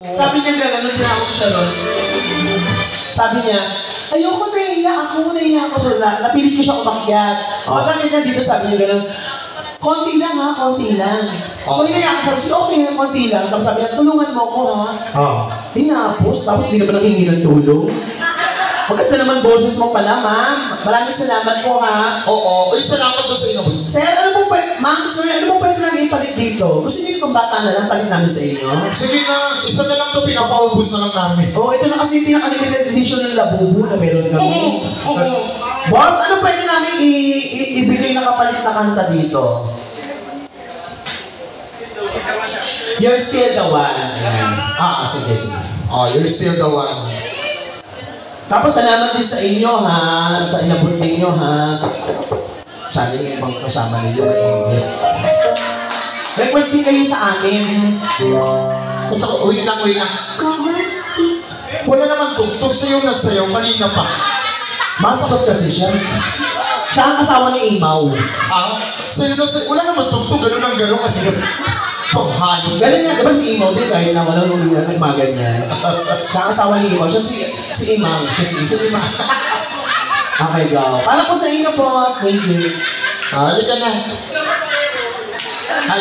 Sabi niya gano'n, nung tinawag siya ron. Sabi niya, ayoko, naiiyak ako. So, napilit ko siya umakyat. Pagkakit niya dito, sabi niya gano'n, konti lang ha, konti lang. So, hinayaan ko, okay, konti lang. Tapos sabi niya, tulungan mo ako ha. Tinapos, tapos di naman nanghingi ng tulong. Maganda naman boses mo pala, ma'am. Maraming salamat po, ha? Oo. Uy, salamat doon sa inyo. Sir, ano po pwede, ma'am, sir, ano po pwede namin ipalit dito? Gusto niyo kung bata na lang, palit namin sa inyo? Sige na, isa na lang ito, pinapaubos na lang namin. Oo, ito na kasi yung pinaka-limited edition ng Labubu na meron kami. Boss, ano pwede namin ibigay na kapalit na kanta dito? You're still the one. Sige. You're still the one. Tapos salamat din sa inyo ha, sa inabot ninyo ha. Sana yung ibang kasama ninyo maingit. Request din kayo sa amin. At saka, wait lang. Wala naman tugtog sa'yo na sa'yo, kanina pa. Masakot kasi siya. Siya ang asawa ni Imaw. Sa'yo na sa'yo, wala naman tugtog, gano'n ang gano'n kanina. Panghayo. Galing nga, diba si Imaw din kahit na wala nung nagmaganyan. Siya ang asawa ni Imaw, siya si Imaw. Okay, go. Para po sa inyo, boss. Thank you. Halika na.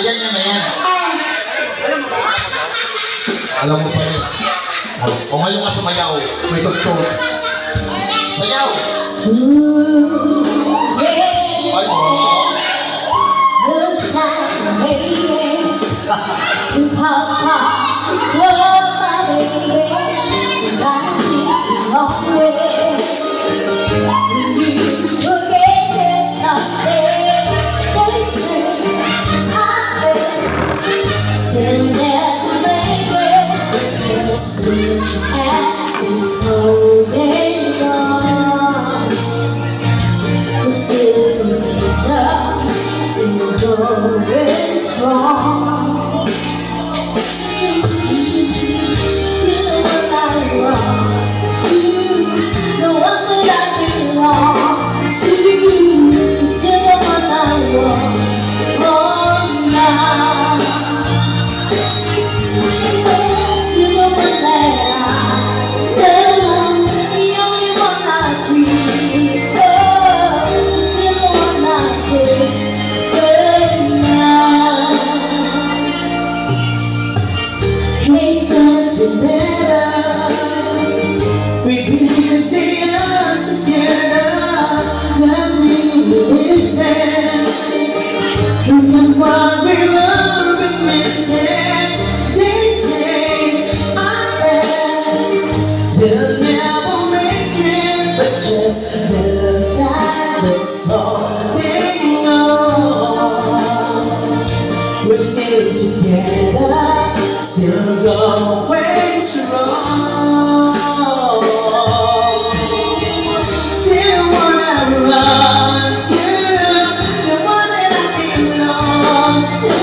Yan na yan. Alam mo pa rin. O ngayon ka sumayaw, may tugtog. Sayaw! Ay, looks like a lady to pop up, love my baby, got me hungry. When you forget there's something they say, they'll never make it. It's good and so they're gone. We're still together. Going strong. Still the one I want to, the one that I belong to. Still the one I want now. Still the one that I love, the only one I dream of. Still the one I kiss. We've been here staying together, don't we listen? Look at what we've been missing. They say they'll never make it, but just live that, that's all they know. We're still together, still going strong. Still wanna run to the one that I belong to.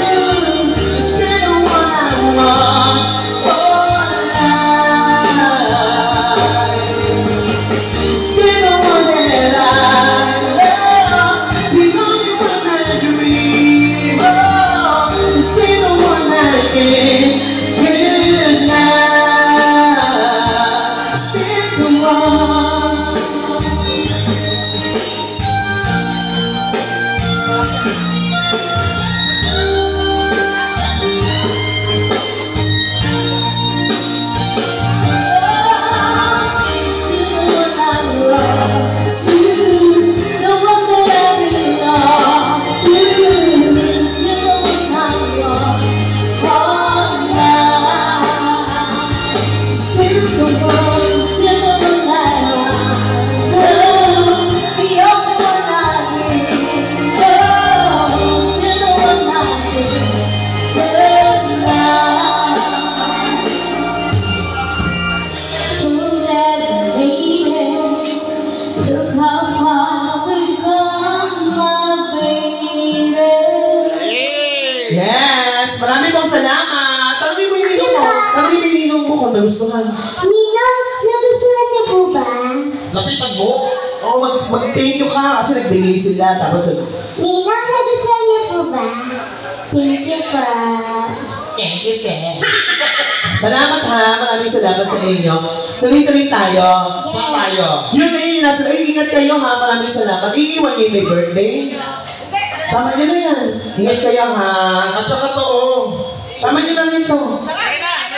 Still the one I want for life. Still the one that I love, the only one I dream of. Still the one that is good now. Still the one. Yes! Marami pong salamat! Tanongin mo yung ninong mo. Tanongin mo yung ninong mo kung nagustuhan. Ninong, nagustuhan niyo po ba? lapitan mo. Oo, mag-thank you ka kasi nagbigay sila. Tapos, Ninong, nagustuhan niyo po ba? Thank you po. Thank you, Ben. Salamat ha, maraming salamat sa inyo. Tuloy-tuloy tayo. Saan tayo? Yun na yun, nasa ay, ingat kayo ha, maraming salamat. Iiwan niyo yung may birthday. Sama niyo na yan. Ingat kayo ha. At saka to, oh. Sama niyo na rin to.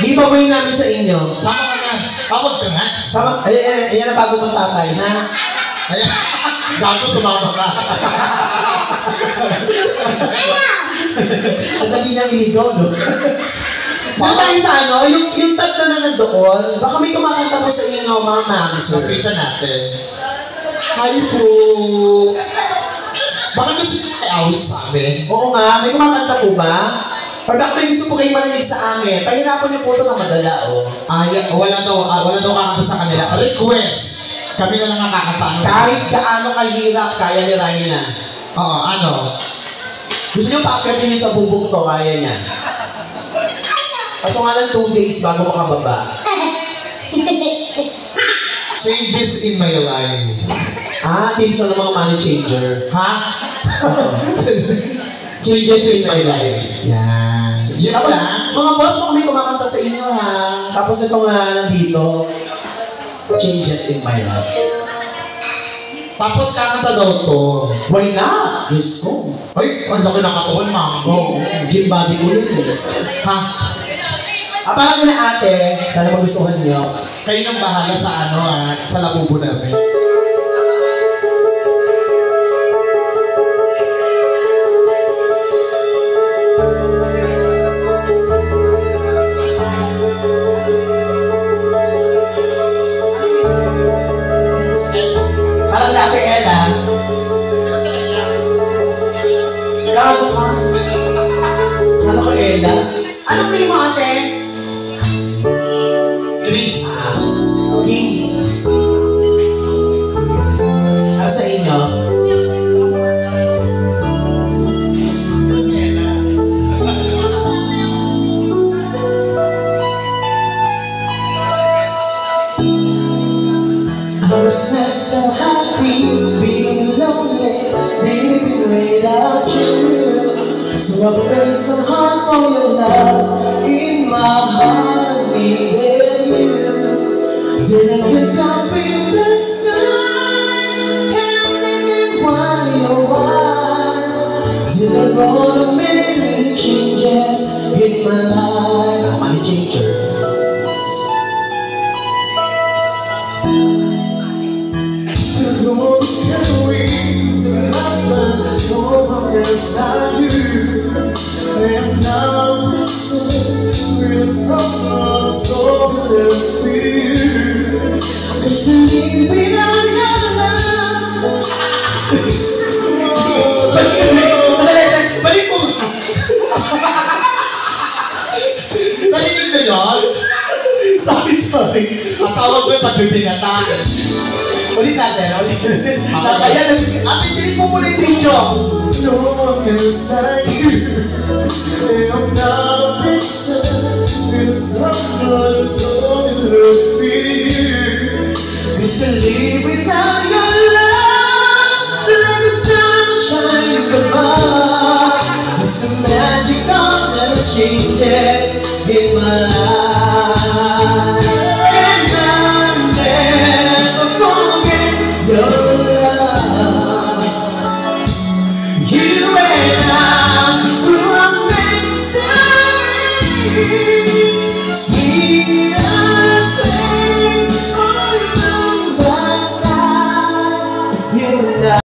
Di ba namin sa inyo? Sama ka na. Tawag ka nga. Sama, ayan na bago mong tatay, ha? Ayan. Gago, sumama ka. Ang dali niyang iligaw, no? Doon tayo sa ano, yung tatlo na nandoon, baka may kumakanta pa sa inyo, mga mami, sir. Lapitan natin. Hi po. Baka gusto nyo ay awit sa amin. Oo nga, may kumakanta po ba? Or baka may gusto po kayo marinig sa amin, pahirapan niyo po ito ng madala, oh. Wala daw kakanta sa kanila. Request. Kami na lang ang kakanta. Kahit gaano kahirap, kaya ni Raina. Oo, ano? Gusto niyo paakyatin niyo sa bubong to, kaya niya. Kaso nga lang 2 days bago makababa. Changes in my life. Tips ng mga money changer. Ha? Changes in my life. Yan. Yan Tapos, lang. mga boss, baka may kumakanta sa inyo ha. Tapos ito nga nandito, changes in my life. Tapos kakanta daw to. Why not? Diyos ko. Ay, ang laki ng katawan, ma'am. Oo, gym body ko yun eh. Ha? Parang na ate, sana magustuhan niyo. Kayo nang bahala sa ano sa labubo namin. Parang dati Ella. Gago ka. Ano ko Ella? Anong name mo ate? Chris. King. Para sa inyo. I was not so happy being lonely, living without you. So I prayed so hard for your love in my heart, needed you. Then I looked up in the sky and I'm singing why oh why. Since I wrote many changes in my life. Money changer. Yes, I do. And now we're so weird. Listening without your love. Balik mo! Narinig na yun? Sorry. Ang tawag ko yung pagbibingatan. Ulit natin, ulit. Kaya, ate, tinig mo muna yung video. No one else like you. I'm not a picture. There's someone so in love with you. It's a live without your love. Like the sun shines above. It's the magic that never changes in my life. And I'll never forget your love. You and I were meant to be. Sweet as rain on the sky. You and I.